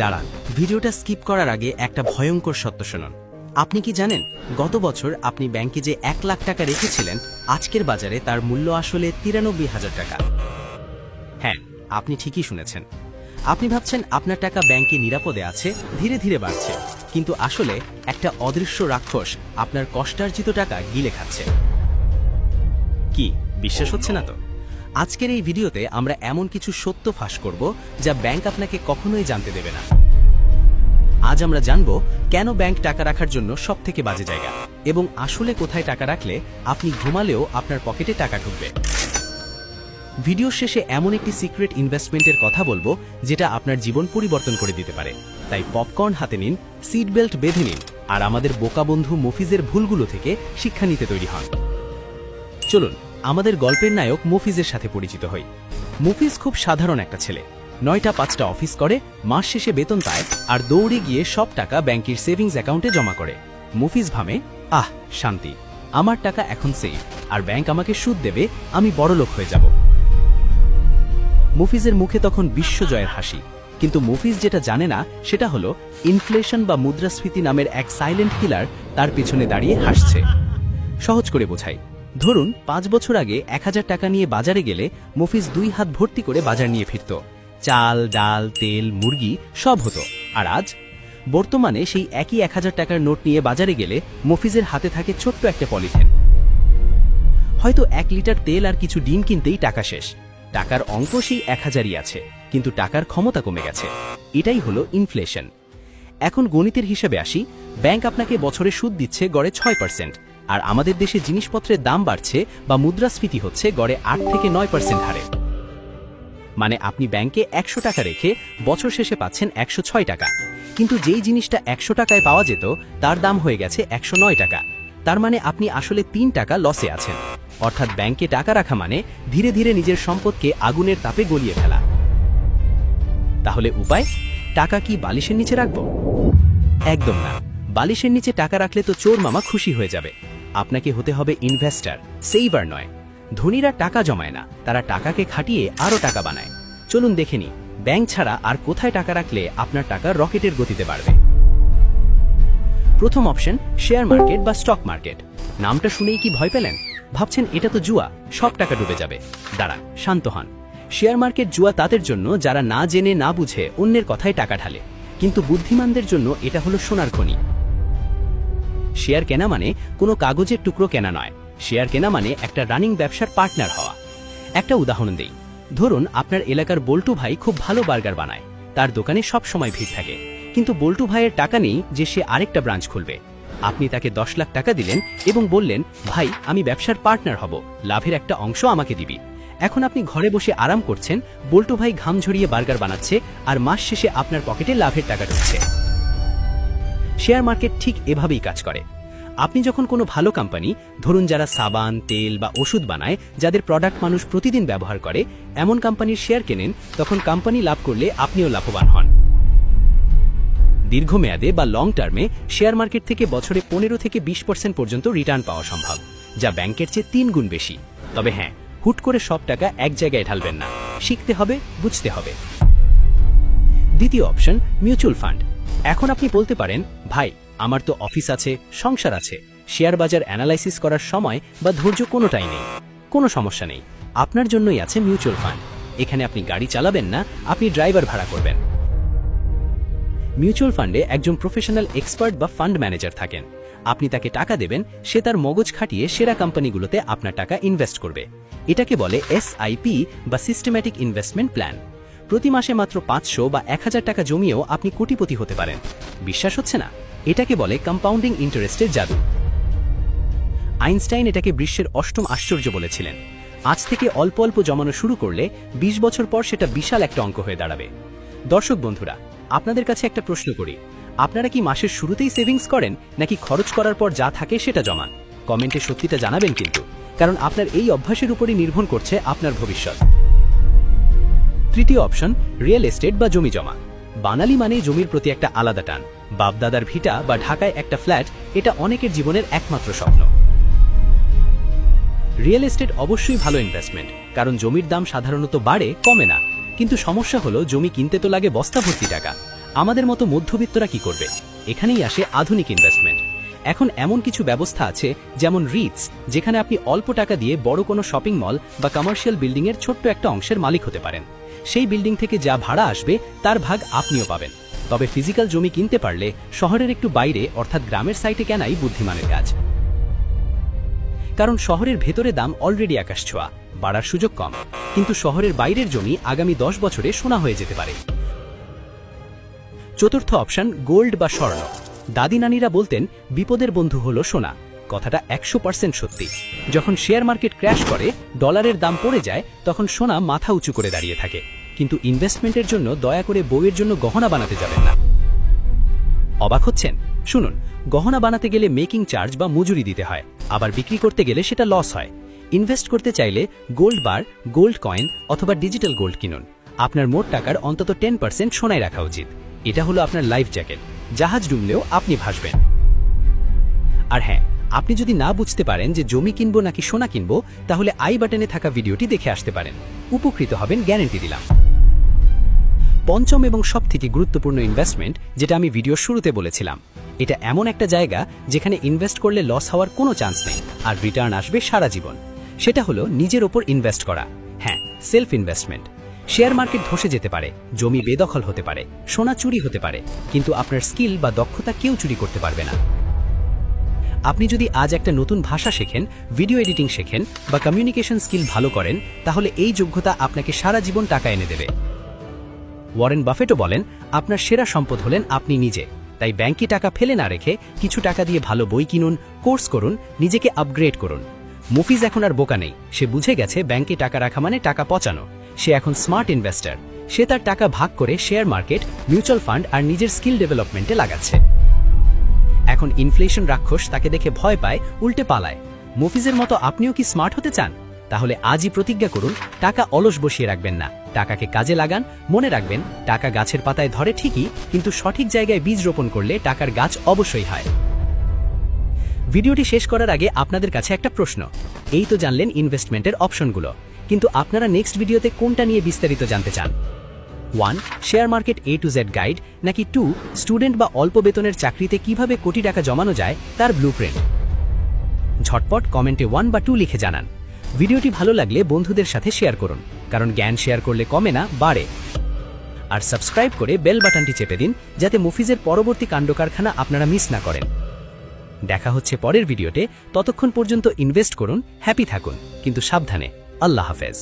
দাঁড়ান, ভিডিওটা স্কিপ করার আগে একটা ভয়ঙ্কর সত্য শুনুন। আপনি কি জানেন গত বছর আপনি ব্যাংকে যে 1 লাখ টাকা রেখেছিলেন, আজকের বাজারে তার মূল্য আসলে 93,000 টাকা। হ্যাঁ, আপনি ঠিকই শুনেছেন। আপনি ভাবছেন আপনার টাকা ব্যাংকে নিরাপদে আছে, ধীরে ধীরে বাড়ছে, কিন্তু আসলে একটা অদৃশ্য রাক্ষস আপনার কষ্টার্জিত টাকা গিলে খাচ্ছে। কি বিশ্বাস হচ্ছে না তো? আজকের এই ভিডিওতে আমরা এমন কিছু সত্য ফাঁস করব যা ব্যাংক আপনাকে কখনোই জানতে দেবে না। আজ আমরা জানব কেন ব্যাংক টাকা রাখার জন্য সবথেকে বাজে জায়গা, এবং আসলে কোথায় টাকা রাখলে আপনি ঘুমালেও আপনার পকেটে টাকা ঢুকবে। ভিডিওর শেষে এমন একটি সিক্রেট ইনভেস্টমেন্টের কথা বলবো যেটা আপনার জীবন পরিবর্তন করে দিতে পারে। তাই পপকর্ন হাতে নিন, সিট বেল্ট বেঁধে নিন, আর আমাদের বোকা বন্ধু মফিজের ভুলগুলো থেকে শিক্ষা নিতে তৈরি হন। চলুন আমাদের গল্পের নায়ক মফিজের সাথে পরিচিত হই। মফিজ খুব সাধারণ একটা ছেলে। 9টা 5টা অফিস করে, মাস শেষে বেতন পায়, আর দৌড়ে গিয়ে সব টাকা ব্যাংকের সেভিংস অ্যাকাউন্টে জমা করে। মফিজ ভাবে, আহ শান্তি, আমার টাকা এখন সেফ, আর ব্যাংক আমাকে সুদ দেবে, আমি বড়লোক হয়ে যাব। মফিজের মুখে তখন বিশ্বজয়ের হাসি, কিন্তু মফিজ যেটা জানে না সেটা হলো ইনফ্লেশন বা মুদ্রাস্ফীতি নামের এক সাইলেন্ট কিলার তার পিছনে দাঁড়িয়ে হাসছে। সহজ করে বোঝাই, ধরুন 5 বছর আগে 1000 টাকা নিয়ে বাজারে গেলে মফিজ 2 হাত ভর্তি করে বাজার নিয়ে ফিরত। চাল, ডাল, তেল, মুরগি সব হতো। আর আজ বর্তমানে সেই একই 1000 টাকার নোট নিয়ে বাজারে গেলে মফিজের হাতে থাকে ছোট্ট একটা পলিথিন। হয়তো 1 লিটার তেল আর কিছু ডিম কিনতেই টাকা শেষ। টাকার অঙ্ক সেই 1000ই আছে, কিন্তু টাকার ক্ষমতা কমে গেছে। এটাই হলো ইনফ্লেশন। এখন গণিতের হিসেবে আসি, ব্যাংক আপনাকে বছরে সুদ দিচ্ছে গড়ে 6%, আর আমাদের দেশে জিনিসপত্রের দাম বাড়ছে বা মুদ্রাস্ফীতি হচ্ছে গড়ে 8 থেকে 9% হারে। মানে আপনি ব্যাংকে 100 টাকা রেখে বছর শেষে পাচ্ছেন 106 টাকা, কিন্তু যেই জিনিসটা 100 টাকায় পাওয়া যেত তার দাম হয়ে গেছে 109 টাকা। তার মানে আপনি আসলে 3 টাকা লসে আছেন। অর্থাৎ ব্যাংকে টাকা রাখা মানে ধীরে ধীরে নিজের সম্পদকে আগুনের তাপে গলিয়ে ফেলা। তাহলে উপায়? টাকা কি বালিশের নিচে রাখব? একদম না। বালিশের নিচে টাকা রাখলে তো চোর মামা খুশি হয়ে যাবে। আপনাকে হতে হবে ইনভেস্টার, সেভার নয়। ধনীরা টাকা জমায় না, তারা টাকাকে খাটিয়ে আরও টাকা বানায়। চলুন দেখে নিই ব্যাংক ছাড়া আর কোথায় টাকা রাখলে আপনার টাকা রকেটের গতিতে বাড়বে। প্রথম অপশন, শেয়ার মার্কেট বা স্টক মার্কেট। নামটা শুনেই কি ভয় পেলেন? ভাবছেন এটা তো জুয়া, সব টাকা ডুবে যাবে। দাঁড়ান, শান্ত হন। শেয়ার মার্কেট জুয়া তাদের জন্য যারা না জেনে না বুঝে অন্যের কথায় টাকা ঢালে, কিন্তু বুদ্ধিমানদের জন্য এটা হলো সোনার খনি। শেয়ার কেনা মানে কোনো কাগজের টুকরো কেনা নয়। শেয়ার কেনা মানে একটা রানিং ব্যবসার পার্টনার হওয়া। একটা উদাহরণ দেই, ধরুন আপনার এলাকার বল্টু ভাই খুব ভালো বার্গার বানায়, তার দোকানে সব সময় ভিড় থাকে, কিন্তু বল্টু ভাইয়ের টাকা নেই যে সে আরেকটা ব্রাঞ্চ খুলবে। আপনি তাকে 10 লাখ টাকা দিলেন এবং বললেন, ভাই আমি ব্যবসার পার্টনার হব, লাভের একটা অংশ আমাকে দিবি। এখন আপনি ঘরে বসে আরাম করছেন, বল্টু ভাই ঘাম ঝরিয়ে বার্গার বানাচ্ছে, আর মাস শেষে আপনার পকেটে লাভের টাকা ঢুকছে। শেয়ার মার্কেট ঠিক এভাবেই কাজ করে। আপনি যখন কোনো ভালো কোম্পানি, ধরুন যারা সাবান, তেল বা ওষুধ বানায়, যাদের প্রোডাক্ট মানুষ প্রতিদিন ব্যবহার করে, এমন কোম্পানির শেয়ার কেনেন, তখন কোম্পানি লাভ করলে আপনিও লাভবান হন। দীর্ঘমেয়াদে বা লং টার্মে শেয়ার মার্কেট থেকে বছরে 15 থেকে 20% পর্যন্ত রিটার্ন পাওয়া সম্ভব, যা ব্যাংকের চেয়ে 3 গুণ বেশি। তবে হ্যাঁ, হুট করে সব টাকা এক জায়গায় ঢালবেন না, শিখতে হবে, বুঝতে হবে। দ্বিতীয় অপশন, মিউচুয়াল ফান্ড। এখন আপনি বলতে পারেন, ভাই আমার তো অফিস আছে, সংসার আছে, শেয়ার বাজার অ্যানালাইসিস করার সময় বা ধৈর্য কোনোটাই নেই। কোনো সমস্যা নেই, আপনার জন্যই আছে মিউচুয়াল ফান্ড। এখানে আপনি গাড়ি চালাবেন না, আপনি ড্রাইভার ভাড়া করবেন। মিউচুয়াল ফান্ডে একজন প্রফেশনাল এক্সপার্ট বা ফান্ড ম্যানেজার থাকেন। আপনি তাকে টাকা দেবেন, সে তার মগজ খাটিয়ে সেরা কোম্পানিগুলোতে আপনার টাকা ইনভেস্ট করবে। এটাকে বলে SIP বা সিস্টেম্যাটিক ইনভেস্টমেন্ট প্ল্যান। প্রতি মাসে মাত্র 500 বা 1000 টাকা জমিয়েও আপনি কোটিপতি হতে পারেন। বিশ্বাস হচ্ছে না? এটাকে বলে কম্পাউন্ডিং ইন্টারেস্টের জাদু। আইনস্টাইন এটাকে বিশ্বের 8ম আশ্চর্য বলেছিলেন। আজ থেকে অল্প অল্প জমানো শুরু করলে 20 বছর পর সেটা বিশাল একটা অঙ্ক হয়ে দাঁড়াবে। দর্শক বন্ধুরা, আপনাদের কাছে একটা প্রশ্ন করি, আপনারা কি মাসের শুরুতেই সেভিংস করেন, নাকি খরচ করার পর যা থাকে সেটা জমান? কমেন্টে সত্যিটা জানাবেন কিন্তু, কারণ আপনার এই অভ্যাসের উপরই নির্ভর করছে আপনার ভবিষ্যৎ। তৃতীয় অপশন, রিয়েল এস্টেট বা জমি জমা। বাঙালি মানে জমির প্রতি একটা আলাদা টান। বাপদাদার ভিটা বা ঢাকায় একটা ফ্ল্যাট, এটা অনেকের জীবনের একমাত্র স্বপ্ন। রিয়েল এস্টেট অবশ্যই ভালো ইনভেস্টমেন্ট, কারণ জমির দাম সাধারণত বাড়ে, কমে না। কিন্তু সমস্যা হলো জমি কিনতে তো লাগে বস্তা ভর্তি টাকা, আমাদের মতো মধ্যবিত্তরা কি করবে? এখানেই আসে আধুনিক ইনভেস্টমেন্ট। এখন এমন কিছু ব্যবস্থা আছে যেমন রিটস, যেখানে আপনি অল্প টাকা দিয়ে বড় কোনো শপিং মল বা কমার্শিয়াল বিল্ডিংয়ের ছোট্ট একটা অংশের মালিক হতে পারেন। সেই বিল্ডিং থেকে যা ভাড়া আসবে তার ভাগ আপনিও পাবেন। তবে ফিজিক্যাল জমি কিনতে পারলে শহরের একটু বাইরে অর্থাৎ গ্রামের সাইটে কেনাই বুদ্ধিমানের কাজ। কারণ শহরের ভেতরে দাম অলরেডি আকাশ ছোঁয়া, বাড়ার সুযোগ কম, কিন্তু শহরের বাইরের জমি আগামী 10 বছরে সোনা হয়ে যেতে পারে। চতুর্থ অপশন গোল্ড বা স্বর্ণ। দাদি নানিরা বলতেন বিপদের বন্ধু হলো সোনা। কথাটা 100% সত্যি। যখন শেয়ার মার্কেট ক্র্যাশ করে, ডলারের দাম পড়ে যায়, তখন সোনা মাথা উঁচু করে দাঁড়িয়ে থাকে। কিন্তু ইনভেস্টমেন্টের জন্য দয়া করে বউয়ের জন্য গহনা বানাতে যাবেন না। অবাক হচ্ছেন? শুনুন, গহনা বানাতে গেলে মেকিং চার্জ বা মজুরি দিতে হয়, আবার বিক্রি করতে গেলে সেটা লস হয়। ইনভেস্ট করতে চাইলে গোল্ড বার, গোল্ড কয়েন অথবা ডিজিটাল গোল্ড কিনুন। আপনার মোট টাকার অন্তত 10% সোনায় রাখা উচিত। এটা হলো আপনার লাইফ জ্যাকেট। জাহাজ ডুবলেও আপনি ভাসবেন। আর হ্যাঁ, আপনি যদি না বুঝতে পারেন যে জমি কিনবো নাকি সোনা কিনবো, তাহলে আই বাটনে থাকা ভিডিওটি দেখে আসতে পারেন। উপকৃত হবেন, গ্যারান্টি দিলাম। পঞ্চম এবং সবথেকে গুরুত্বপূর্ণ ইনভেস্টমেন্ট, যেটা আমি ভিডিওর শুরুতে বলেছিলাম, এটা এমন একটা জায়গা যেখানে ইনভেস্ট করলে লস হওয়ার কোনো চান্স নেই আর রিটার্ন আসবে সারা জীবন। সেটা হলো নিজের ওপর ইনভেস্ট করা। হ্যাঁ, সেলফ ইনভেস্টমেন্ট। শেয়ার মার্কেট ধসে যেতে পারে, জমি বেদখল হতে পারে, সোনা চুরি হতে পারে, কিন্তু আপনার স্কিল বা দক্ষতা কেউ চুরি করতে পারবে না। আপনি যদি আজ একটা নতুন ভাষা শেখেন, ভিডিও এডিটিং শেখেন বা কমিউনিকেশন স্কিল ভালো করেন, তাহলে এই যোগ্যতা আপনাকে সারা জীবন টাকা এনে দেবে। ওয়ারেন বাফেটও বলেন, আপনার সেরা সম্পদ হলেন আপনি নিজে। তাই ব্যাংকে টাকা ফেলে না রেখে কিছু টাকা দিয়ে ভালো বই কিনুন, কোর্স করুন, নিজেকে আপগ্রেড করুন। মুফিজ এখন আর বোকা নেই। সে বুঝে গেছে ব্যাংকে টাকা রাখা মানে টাকা পচানো। সে এখন স্মার্ট ইনভেস্টর। সে তার টাকা ভাগ করে শেয়ার মার্কেট, মিউচুয়াল ফান্ড আর নিজের স্কিল ডেভেলপমেন্টে লাগাচ্ছে। এখন ইনফ্লেশন রাক্ষস তাকে দেখে ভয় পায়, উল্টে পালায়। মুফিজের মতো আপনিও কি স্মার্ট হতে চান? তাহলে আজই প্রতিজ্ঞা করুন, টাকা অলস বসিয়ে রাখবেন না, টাকাকে কাজে লাগান। মনে রাখবেন, টাকা গাছের পাতায় ধরে ঠিকই, কিন্তু সঠিক জায়গায় বীজ রোপণ করলে টাকার গাছ অবশ্যই হয়। ভিডিওটি শেষ করার আগে আপনাদের কাছে একটা প্রশ্ন। এই তো জানলেন ইনভেস্টমেন্টের অপশনগুলো, কিন্তু আপনারা নেক্সট ভিডিওতে কোনটা নিয়ে বিস্তারিত জানতে চান? 1. Share market A to Z guide, নাকি 2. স্টুডেন্ট বা অল্প বেতনের চাকরিতে কিভাবে কোটি টাকা জমানো যায় তার ব্লুপ্রিন্ট? ঝটপট কমেন্টে 1 বা 2 লিখে জানান। ভিডিওটি ভালো লাগলে বন্ধুদের সাথে শেয়ার করুন, কারণ জ্ঞান শেয়ার করলে কমে না, বাড়ে। আর সাবস্ক্রাইব করে বেল বাটনটি চেপে দিন, যাতে মুফিজের পরবর্তী কাণ্ডকারখানা আপনারা মিস না করেন। দেখা হচ্ছে পরের ভিডিওতে। ততক্ষণ পর্যন্ত ইনভেস্ট করুন, হ্যাপি থাকুন, কিন্তু সাবধানে। আল্লাহ হাফেজ।